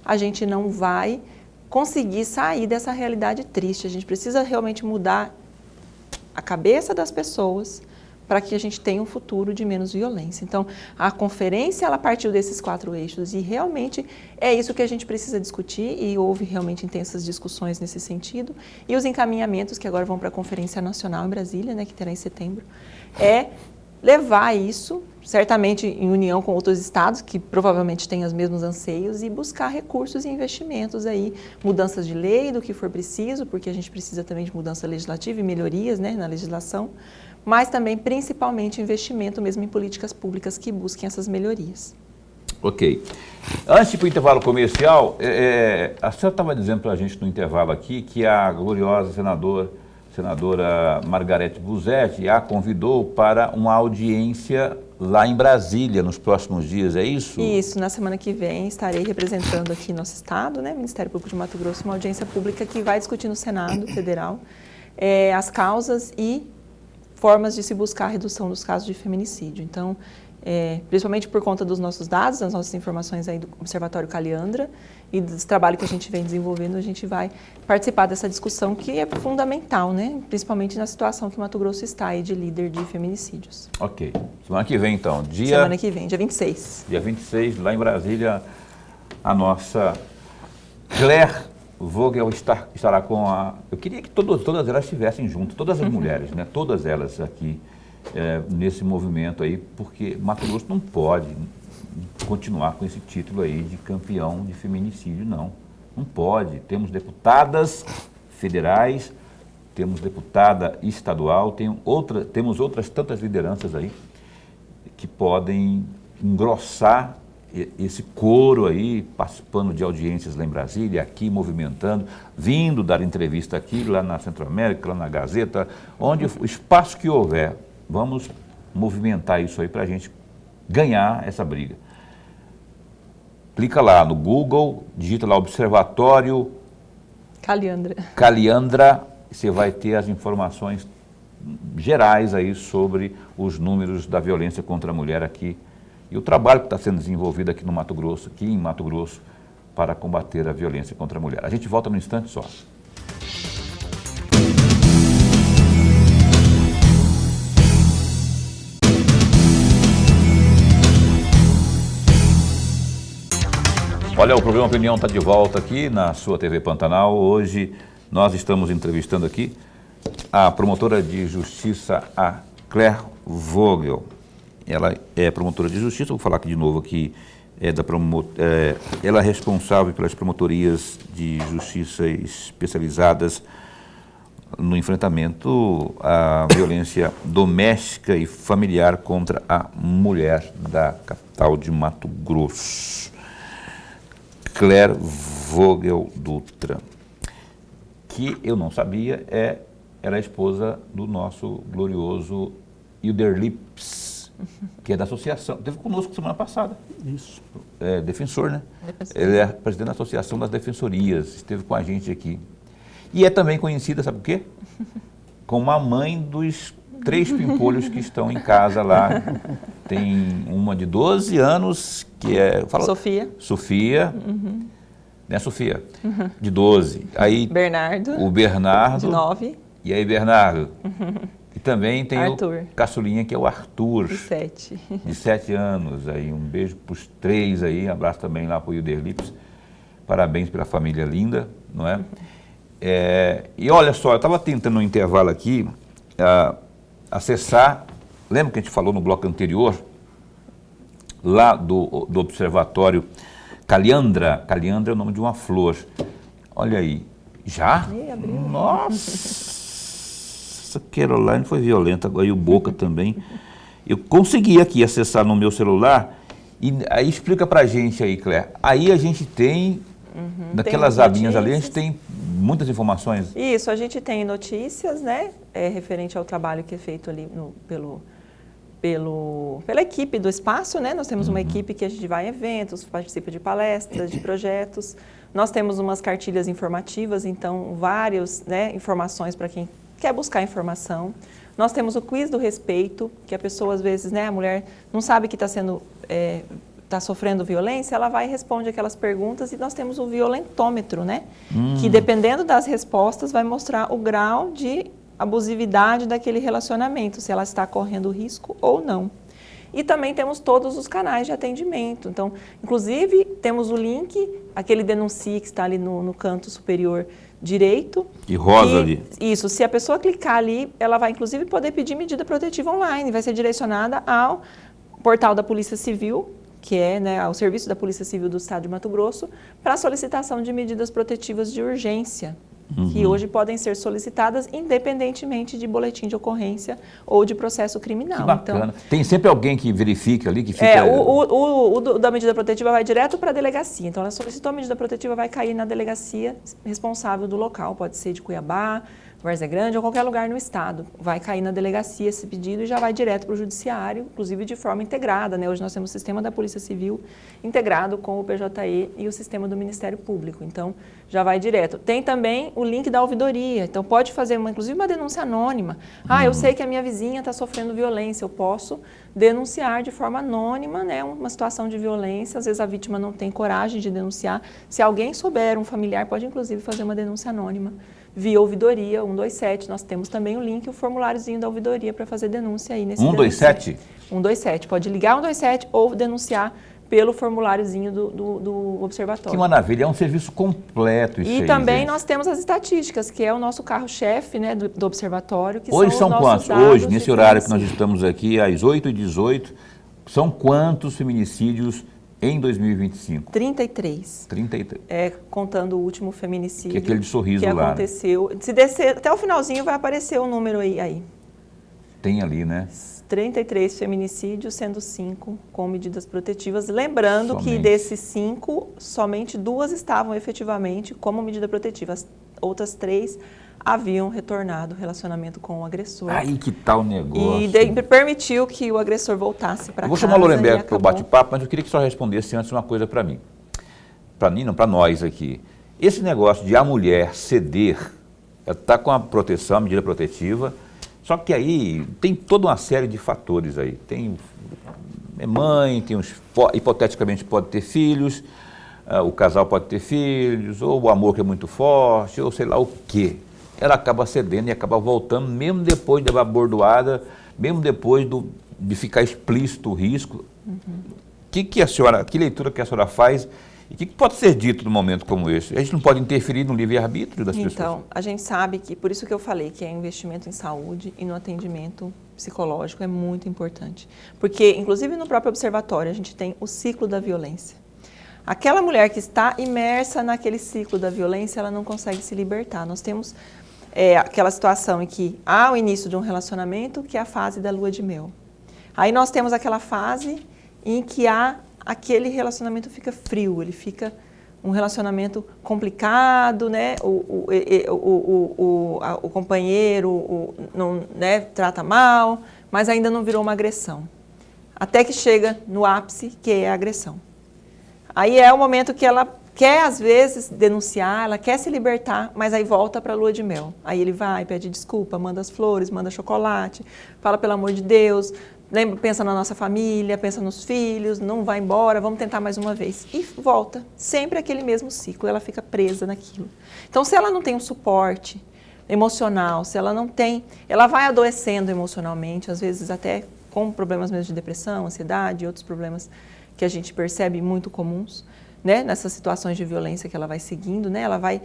a gente não vai conseguir sair dessa realidade triste. A gente precisa realmente mudar a cabeça das pessoas para que a gente tenha um futuro de menos violência. Então, a conferência, ela partiu desses 4 eixos e realmente é isso que a gente precisa discutir e houve realmente intensas discussões nesse sentido. E os encaminhamentos que agora vão para a Conferência Nacional em Brasília, né, que terá em setembro, é levar isso, certamente em união com outros estados que provavelmente têm os mesmos anseios e buscar recursos e investimentos aí, mudanças de lei do que for preciso, porque a gente precisa também de mudança legislativa e melhorias, né, na legislação, mas também principalmente investimento mesmo em políticas públicas que busquem essas melhorias. Ok. Antes de ir para o intervalo comercial, a senhora estava dizendo para a gente no intervalo aqui que a gloriosa senadora Margarete Busetti a convidou para uma audiência lá em Brasília nos próximos dias, é isso? Isso, na semana que vem estarei representando aqui nosso estado, né, Ministério Público de Mato Grosso, uma audiência pública que vai discutir no Senado Federal as causas e formas de se buscar a redução dos casos de feminicídio. Então, principalmente por conta dos nossos dados, das nossas informações aí do Observatório Caliandra e desse trabalho que a gente vem desenvolvendo, a gente vai participar dessa discussão que é fundamental, né? Principalmente na situação que Mato Grosso está aí de líder de feminicídios. Ok. Semana que vem, então. Semana que vem, dia 26. Dia 26, lá em Brasília, a nossa Claire Vogel estará com a... Eu queria que todas elas estivessem juntas, todas as mulheres, né? Todas elas aqui. Nesse movimento aí, porque Mato Grosso não pode continuar com esse título aí de campeão de feminicídio, não. Não pode. Temos deputadas federais, temos deputada estadual, temos outras tantas lideranças aí que podem engrossar esse coro aí, participando de audiências lá em Brasília, aqui movimentando, vindo dar entrevista aqui, lá na Centro-América, lá na Gazeta, onde o espaço que houver. Vamos movimentar isso aí para a gente ganhar essa briga. Clica lá no Google, digita lá Observatório Caliandra, você vai ter as informações gerais aí sobre os números da violência contra a mulher aqui e o trabalho que está sendo desenvolvido aqui no Mato Grosso, aqui em Mato Grosso, para combater a violência contra a mulher. A gente volta num instante só. Olha, o programa Opinião está de volta aqui na sua TV Pantanal. Hoje nós estamos entrevistando aqui a promotora de justiça, a Claire Vogel. Ela é promotora de justiça, vou falar aqui de novo aqui, ela é responsável pelas promotorias de justiça especializadas no enfrentamento à violência doméstica e familiar contra a mulher da capital de Mato Grosso. Claire Vogel Dutra, que eu não sabia, ela é esposa do nosso glorioso Hilder Lips, que é da associação, esteve conosco semana passada. Isso. Defensor, né? Defensor. Ele é presidente da Associação das Defensorias, esteve com a gente aqui. E é também conhecida, sabe o quê? Como a mãe dos 3 pimpolhos que estão em casa lá. Tem uma de 12 anos, que é... Sofia. Uhum. Né, Sofia? Uhum. De 12. Aí, o Bernardo. De 9. E aí, Bernardo. Uhum. E também tem Arthur. O caçulinha, que é o Arthur. De 7. De 7 anos. Aí, um beijo para os 3 aí. Abraço também lá para o Hilder Lips. Parabéns pela família linda, não é? Uhum. E olha só, eu estava tentando no intervalo aqui acessar, lembra que a gente falou no bloco anterior, lá do Observatório Caliandra. Caliandra é o nome de uma flor. Olha aí. Já? Abriu. Nossa, Caroline foi violenta, agora e o Boca também. Eu consegui aqui acessar no meu celular, e aí explica pra gente aí, Claire. Aí a gente tem, naquelas abinhas ali, a gente tem muitas informações. Isso, a gente tem notícias, né, referente ao trabalho que é feito ali pela equipe do espaço, né? Nós temos uma equipe que a gente vai a eventos, participa de palestras, de projetos. Nós temos umas cartilhas informativas, então várias, né, informações para quem quer buscar informação. Nós temos o quiz do respeito, que a pessoa às vezes, né, a mulher não sabe que está sofrendo violência, ela vai e responde aquelas perguntas, e nós temos o violentômetro, né? Que dependendo das respostas vai mostrar o grau de abusividade daquele relacionamento, se ela está correndo risco ou não. E também temos todos os canais de atendimento. Então, inclusive, temos o link, aquele denuncie que está ali no canto superior direito. E rosa ali. Isso, se a pessoa clicar ali, ela vai inclusive poder pedir medida protetiva online, vai ser direcionada ao portal da Polícia Civil, que é, né, ao Serviço da Polícia Civil do Estado de Mato Grosso, para solicitação de medidas protetivas de urgência, que hoje podem ser solicitadas independentemente de boletim de ocorrência ou de processo criminal. Que bacana. Então, tem sempre alguém que verifica ali, que fica... O da medida protetiva vai direto para a delegacia. Então, ela solicitou a medida protetiva, vai cair na delegacia responsável do local. Pode ser de Cuiabá, Várzea Grande ou qualquer lugar no estado. Vai cair na delegacia esse pedido e já vai direto para o judiciário, inclusive de forma integrada, né? Hoje nós temos o sistema da Polícia Civil integrado com o PJE e o sistema do Ministério Público. Então, já vai direto. Tem também o link da ouvidoria. Então, pode fazer, inclusive, uma denúncia anônima. Eu sei que a minha vizinha está sofrendo violência. Eu posso denunciar de forma anônima, né, uma situação de violência. Às vezes a vítima não tem coragem de denunciar. Se alguém souber, um familiar pode, inclusive, fazer uma denúncia anônima via ouvidoria 127. Nós temos também o link, o formuláriozinho da ouvidoria para fazer denúncia aí nesse 127? 127. Pode ligar 127 ou denunciar pelo formuláriozinho do observatório. Que maravilha, é um serviço completo isso aí. E também gente. Nós temos as estatísticas, que é o nosso carro-chefe, né, do observatório. Que Hoje são quantos? Hoje, nesse horário que nós estamos estamos aqui, às 8h18, são quantos feminicídios em 2025? 33. 33. Contando o último feminicídio. Que é aquele de Sorriso que lá. Que aconteceu. Se descer até o finalzinho vai aparecer o número aí. Tem ali, né? 33 feminicídios, sendo 5 com medidas protetivas. Lembrando Somente. que desses 5, somente 2 estavam efetivamente como medida protetiva. As outras 3 haviam retornado o relacionamento com o agressor. Aí que tal o negócio. E permitiu que o agressor voltasse para casa. Eu vou chamar o Lourenberg para o bate-papo, mas eu queria que só respondesse antes uma coisa para mim. Para mim, não, para nós aqui. Esse negócio de a mulher ceder, está com a proteção, a medida protetiva, só que aí tem toda uma série de fatores aí. Tem mãe, hipoteticamente pode ter filhos, o casal pode ter filhos, ou o amor que é muito forte, ou sei lá o quê. Ela acaba cedendo e acaba voltando, mesmo depois da bordoada, mesmo depois de ficar explícito o risco. Que leitura que a senhora faz e o que pode ser dito num momento como esse? A gente não pode interferir no livre-arbítrio das pessoas? Então, a gente sabe que, por isso que eu falei que investimento em saúde e no atendimento psicológico é muito importante. Porque, inclusive no próprio observatório, a gente tem o ciclo da violência. Aquela mulher que está imersa naquele ciclo da violência, ela não consegue se libertar. Nós temos aquela situação em que há o início de um relacionamento, que é a fase da lua de mel. Aí nós temos aquela fase em que aquele relacionamento fica frio, ele fica um relacionamento complicado, né? O companheiro não, né, trata mal, mas ainda não virou uma agressão. Até que chega no ápice, que é a agressão. Aí é o momento que ela quer, às vezes, denunciar, ela quer se libertar, mas aí volta para a lua de mel. Aí ele vai, pede desculpa, manda as flores, manda chocolate, fala pelo amor de Deus, pensa na nossa família, pensa nos filhos, não vai embora, vamos tentar mais uma vez. E volta, sempre aquele mesmo ciclo, ela fica presa naquilo. Então, se ela não tem um suporte emocional, se ela não tem, ela vai adoecendo emocionalmente, às vezes até com problemas mesmo de depressão, ansiedade e outros problemas que a gente percebe muito comuns, né, nessas situações de violência que ela vai seguindo, né, ela vai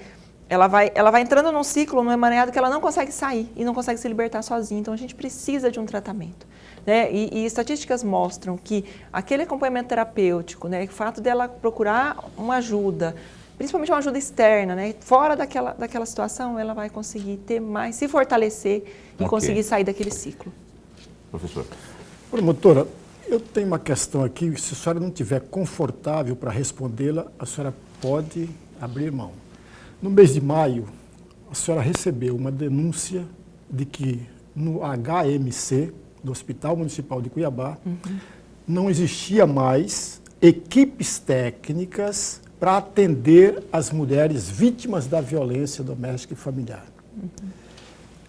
ela vai entrando num ciclo, num emaranhado que ela não consegue sair e não consegue se libertar sozinha. Então, a gente precisa de um tratamento. Né? E estatísticas mostram que aquele acompanhamento terapêutico, né, o fato dela procurar uma ajuda, principalmente uma ajuda externa, né, fora daquela situação, ela vai conseguir ter mais, se fortalecer e conseguir sair daquele ciclo. Professor. Promotora, eu tenho uma questão aqui, se a senhora não estiver confortável para respondê-la, a senhora pode abrir mão. No mês de maio, a senhora recebeu uma denúncia de que no HMC, do Hospital Municipal de Cuiabá, não existia mais equipes técnicas para atender as mulheres vítimas da violência doméstica e familiar.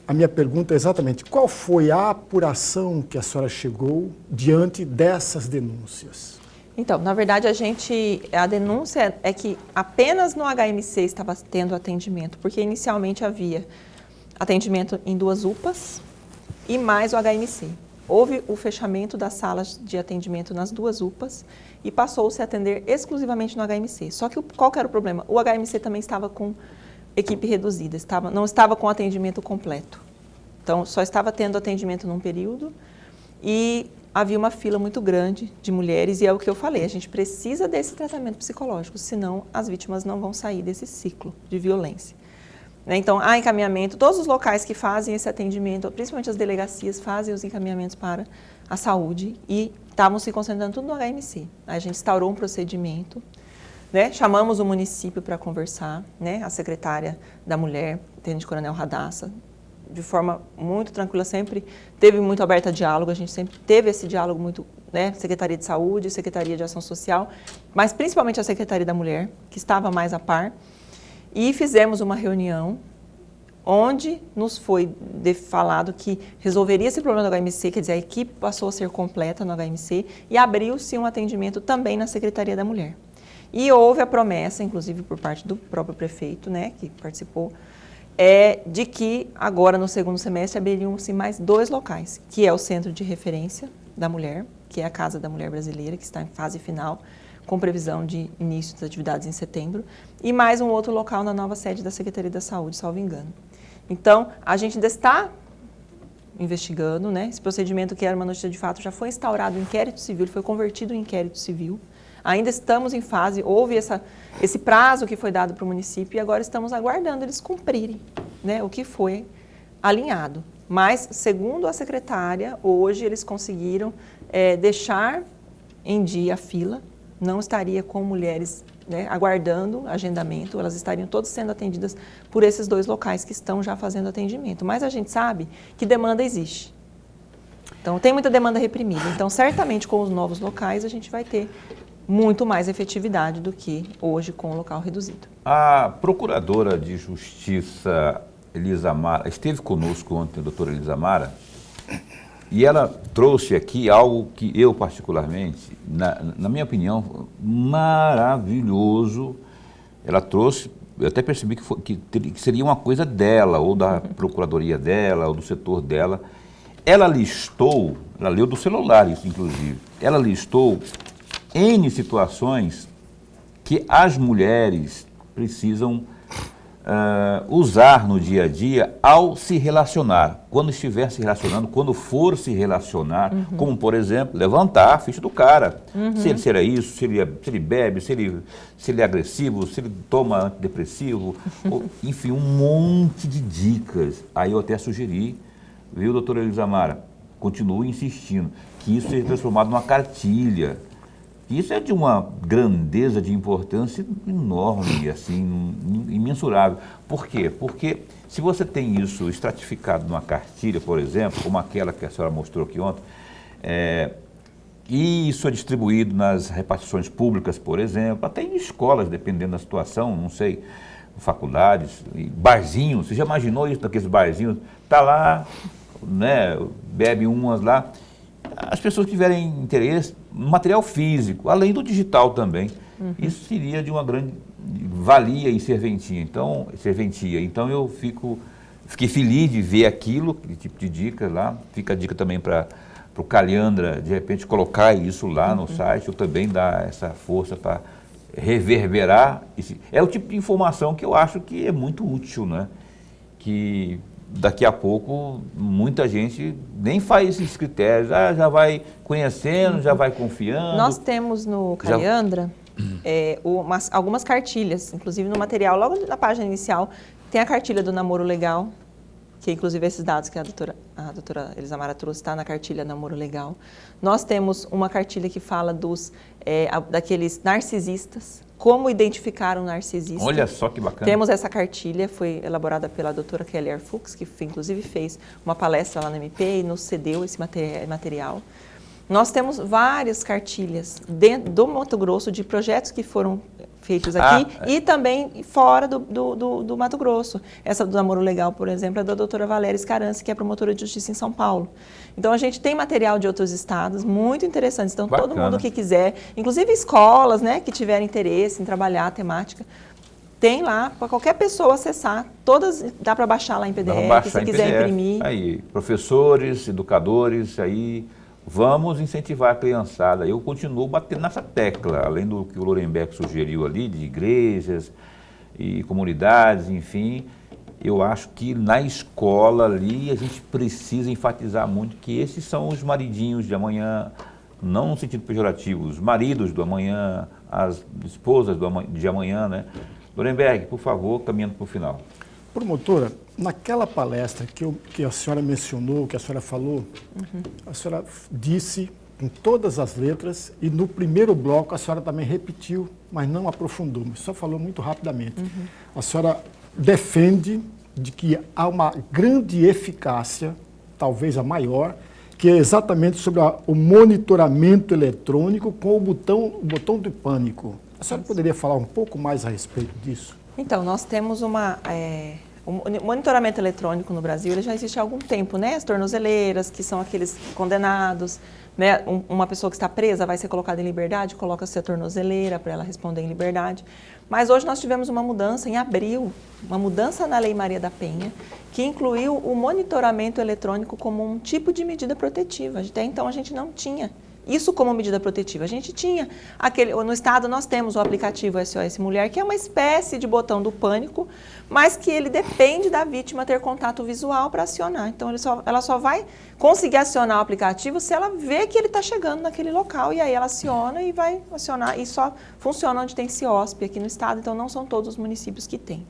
A minha pergunta é exatamente, qual foi a apuração que a senhora chegou diante dessas denúncias? Então, na verdade, a denúncia é que apenas no HMC estava tendo atendimento, porque inicialmente havia atendimento em 2 UPAs e mais o HMC. Houve o fechamento das salas de atendimento nas 2 UPAs e passou-se a atender exclusivamente no HMC. Só que qual que era o problema? O HMC também estava com equipe reduzida, não estava com atendimento completo. Então, só estava tendo atendimento num período e havia uma fila muito grande de mulheres e é o que eu falei, a gente precisa desse tratamento psicológico, senão as vítimas não vão sair desse ciclo de violência. Então, há encaminhamento, todos os locais que fazem esse atendimento, principalmente as delegacias, fazem os encaminhamentos para a saúde e estavam se concentrando tudo no HMC. A gente instaurou um procedimento, né? Chamamos o município para conversar, né? A secretária da Mulher, Tenente Coronel Radassa, de forma muito tranquila, sempre teve muito aberta a diálogo, a gente sempre teve esse diálogo muito, né? Secretaria de Saúde, Secretaria de Ação Social, mas principalmente a Secretaria da Mulher, que estava mais a par. E fizemos uma reunião onde nos foi falado que resolveria esse problema do HMC, quer dizer, a equipe passou a ser completa no HMC e abriu-se um atendimento também na Secretaria da Mulher. E houve a promessa, inclusive por parte do próprio prefeito, né, que participou, de que agora no segundo semestre abririam-se mais 2 locais, que é o Centro de Referência da Mulher, que é a Casa da Mulher Brasileira, que está em fase final, com previsão de início das atividades em setembro, e mais um outro local na nova sede da Secretaria da Saúde, salvo engano. Então, a gente ainda está investigando, né? Esse procedimento que era uma notícia de fato já foi instaurado em inquérito civil, foi convertido em inquérito civil. Ainda estamos em fase, houve esse prazo que foi dado para o município e agora estamos aguardando eles cumprirem, né, o que foi alinhado. Mas, segundo a secretária, hoje eles conseguiram deixar em dia a fila, não estaria com mulheres, né, aguardando agendamento, elas estariam todas sendo atendidas por esses 2 locais que estão já fazendo atendimento. Mas a gente sabe que demanda existe. Então, tem muita demanda reprimida. Então, certamente, com os novos locais, a gente vai ter muito mais efetividade do que hoje com o local reduzido. A Procuradora de Justiça, Elisa Mara, esteve conosco ontem, a doutora Elisa Mara, e ela trouxe aqui algo que eu, particularmente, na minha opinião, maravilhoso. Ela trouxe, eu até percebi que seria uma coisa dela, ou da procuradoria dela, ou do setor dela. Ela listou, ela leu do celular isso, inclusive, ela listou N situações que as mulheres precisam usar no dia a dia ao se relacionar, quando estiver se relacionando, quando for se relacionar, como, por exemplo, levantar a ficha do cara, se ele é isso, se ele bebe, se ele é agressivo, se ele toma antidepressivo, enfim, um monte de dicas. Aí eu até sugeri, viu, doutora Elisa Mara, continue insistindo, que isso seja transformado numa cartilha. Isso é de uma grandeza, de importância enorme, assim, imensurável. Por quê? Porque se você tem isso estratificado numa cartilha, por exemplo, como aquela que a senhora mostrou aqui ontem, e isso é distribuído nas repartições públicas, por exemplo, até em escolas, dependendo da situação, não sei, faculdades, barzinhos, você já imaginou isso daqueles barzinhos? Tá lá, né, bebe umas lá. As pessoas que tiverem interesse no material físico, além do digital também, isso seria de uma grande valia e serventia. Então eu fiquei feliz de ver aquilo, aquele tipo de dica lá. Fica a dica também para o Calhandra, de repente, colocar isso lá no site, ou também dar essa força para reverberar. É o tipo de informação que eu acho que é muito útil, né? Que daqui a pouco muita gente nem faz esses critérios, já vai conhecendo, já vai confiando. Nós temos no Caliandra algumas cartilhas, inclusive no material, logo na página inicial, tem a cartilha do namoro legal, que inclusive esses dados que a doutora Elisamara trouxe está na cartilha Namoro Legal. Nós temos uma cartilha que fala daqueles narcisistas, como identificar um narcisista. Olha só que bacana. Temos essa cartilha, foi elaborada pela doutora Kelly Arfux, que inclusive fez uma palestra lá no MP e nos cedeu esse material. Nós temos várias cartilhas dentro do Mato Grosso de projetos que foram feitos aqui e também fora do Mato Grosso. Essa do Namoro Legal, por exemplo, é da doutora Valéria Scarance, que é promotora de justiça em São Paulo. Então, a gente tem material de outros estados muito interessantes. Então, todo mundo que quiser, inclusive escolas, né, que tiverem interesse em trabalhar a temática, tem lá para qualquer pessoa acessar. Todas, dá para baixar lá em PDF, se quiser imprimir. Aí, professores, educadores, aí... Vamos incentivar a criançada. Eu continuo batendo nessa tecla, além do que o Lourenberg sugeriu ali, de igrejas e comunidades, enfim. Eu acho que na escola ali a gente precisa enfatizar muito que esses são os maridinhos de amanhã, não no sentido pejorativo, os maridos do amanhã, as esposas de amanhã, né? Lourenberg, por favor, caminhando para o final. Promotora, naquela palestra que a senhora mencionou, que a senhora falou, a senhora disse com todas as letras e no primeiro bloco a senhora também repetiu, mas não aprofundou, só falou muito rapidamente. A senhora defende de que há uma grande eficácia, talvez a maior, que é exatamente sobre o monitoramento eletrônico com o botão de pânico. A senhora poderia falar um pouco mais a respeito disso? Então, nós temos o monitoramento eletrônico no Brasil, ele já existe há algum tempo, né? As tornozeleiras, que são aqueles condenados, né? Uma pessoa que está presa vai ser colocada em liberdade, coloca-se a tornozeleira para ela responder em liberdade. Mas hoje nós tivemos uma mudança em abril, uma mudança na Lei Maria da Penha, que incluiu o monitoramento eletrônico como um tipo de medida protetiva. Até então a gente não tinha isso como medida protetiva. A gente tinha no estado nós temos o aplicativo SOS Mulher, que é uma espécie de botão do pânico, mas que ele depende da vítima ter contato visual para acionar. Então ela só vai conseguir acionar o aplicativo se ela vê que ele está chegando naquele local, e aí ela aciona e vai acionar, e só funciona onde tem CIOSP aqui no estado, então não são todos os municípios que têm.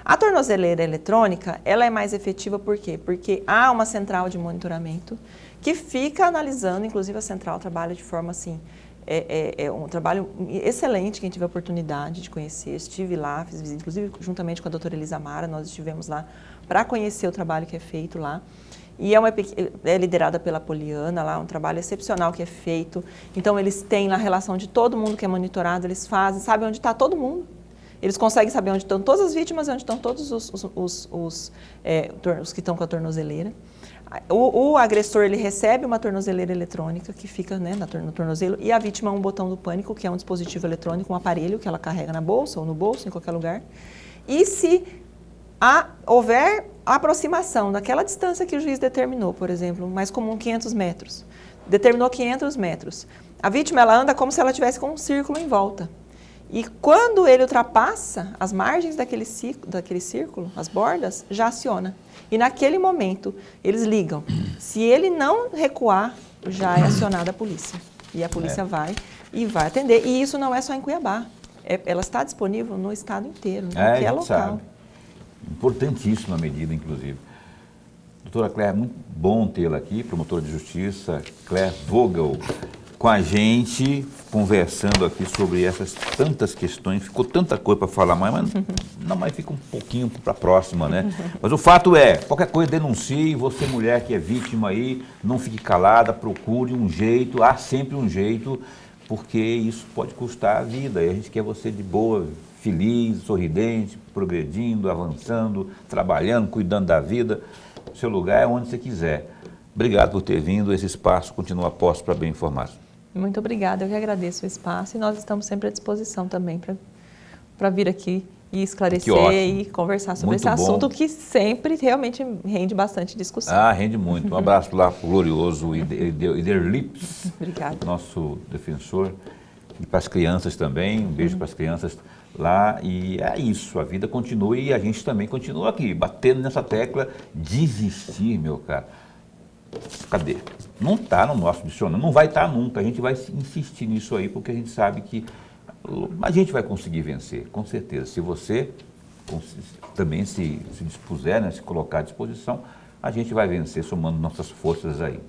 A tornozeleira eletrônica, ela é mais efetiva por quê? Porque há uma central de monitoramento que fica analisando, inclusive a central trabalha de forma assim, é um trabalho excelente, quem tiver a oportunidade de conhecer. Estive lá, fiz visita, inclusive juntamente com a doutora Elisamara, nós estivemos lá para conhecer o trabalho que é feito lá. E é liderada pela Poliana, lá, um trabalho excepcional que é feito. Então eles têm lá a relação de todo mundo que é monitorado, eles sabem onde está todo mundo. Eles conseguem saber onde estão todas as vítimas e onde estão todos os que estão com a tornozeleira. O agressor, ele recebe uma tornozeleira eletrônica que fica, né, no tornozelo, e a vítima um botão do pânico, que é um dispositivo eletrônico, um aparelho que ela carrega na bolsa ou no bolso, em qualquer lugar. E se houver aproximação daquela distância que o juiz determinou, por exemplo, mais comum 500 metros, determinou 500 metros, a vítima ela anda como se ela tivesse com um círculo em volta. E quando ele ultrapassa as margens daquele círculo, as bordas, já aciona. E naquele momento, eles ligam. Se ele não recuar, já é acionada a polícia. E a polícia vai atender. E isso não é só em Cuiabá. Ela está disponível no estado inteiro, em qualquer local. Sabe. Importantíssima medida, inclusive. Doutora Claire, muito bom tê-la aqui, promotora de justiça, Claire Vogel, com a gente, conversando aqui sobre essas tantas questões. Ficou tanta coisa para falar mais, mas fica um pouquinho para a próxima, né? Mas o fato é, qualquer coisa denuncie, você mulher que é vítima aí, não fique calada, procure um jeito, há sempre um jeito, porque isso pode custar a vida. E a gente quer você de boa, feliz, sorridente, progredindo, avançando, trabalhando, cuidando da vida. O seu lugar é onde você quiser. Obrigado por ter vindo, esse espaço continua posto para bem informado. Muito obrigada, eu que agradeço o espaço e nós estamos sempre à disposição também para vir aqui e esclarecer e conversar sobre esse assunto que sempre realmente rende bastante discussão. Rende muito. Um abraço lá para o glorioso Ider Lips, Obrigada. Nosso defensor. E para as crianças também, um beijo para as crianças lá. E é isso, a vida continua e a gente também continua aqui, batendo nessa tecla, desistir, meu cara. Cadê? Não está no nosso dicionário, não vai estar nunca. A gente vai insistir nisso aí, porque a gente sabe que a gente vai conseguir vencer, com certeza. Se você também se dispuser, né, se colocar à disposição, a gente vai vencer somando nossas forças aí.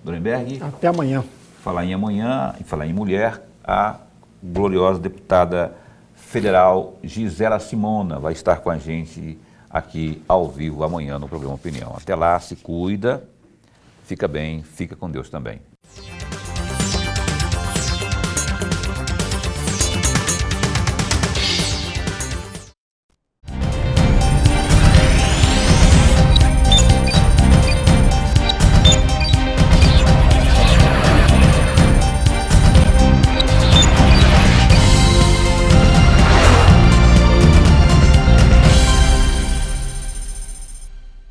Nuremberg. Até amanhã. Falar em amanhã, e falar em mulher, a gloriosa deputada federal Gisela Simona vai estar com a gente aqui ao vivo amanhã no programa Opinião. Até lá, se cuida, fica bem, fica com Deus também.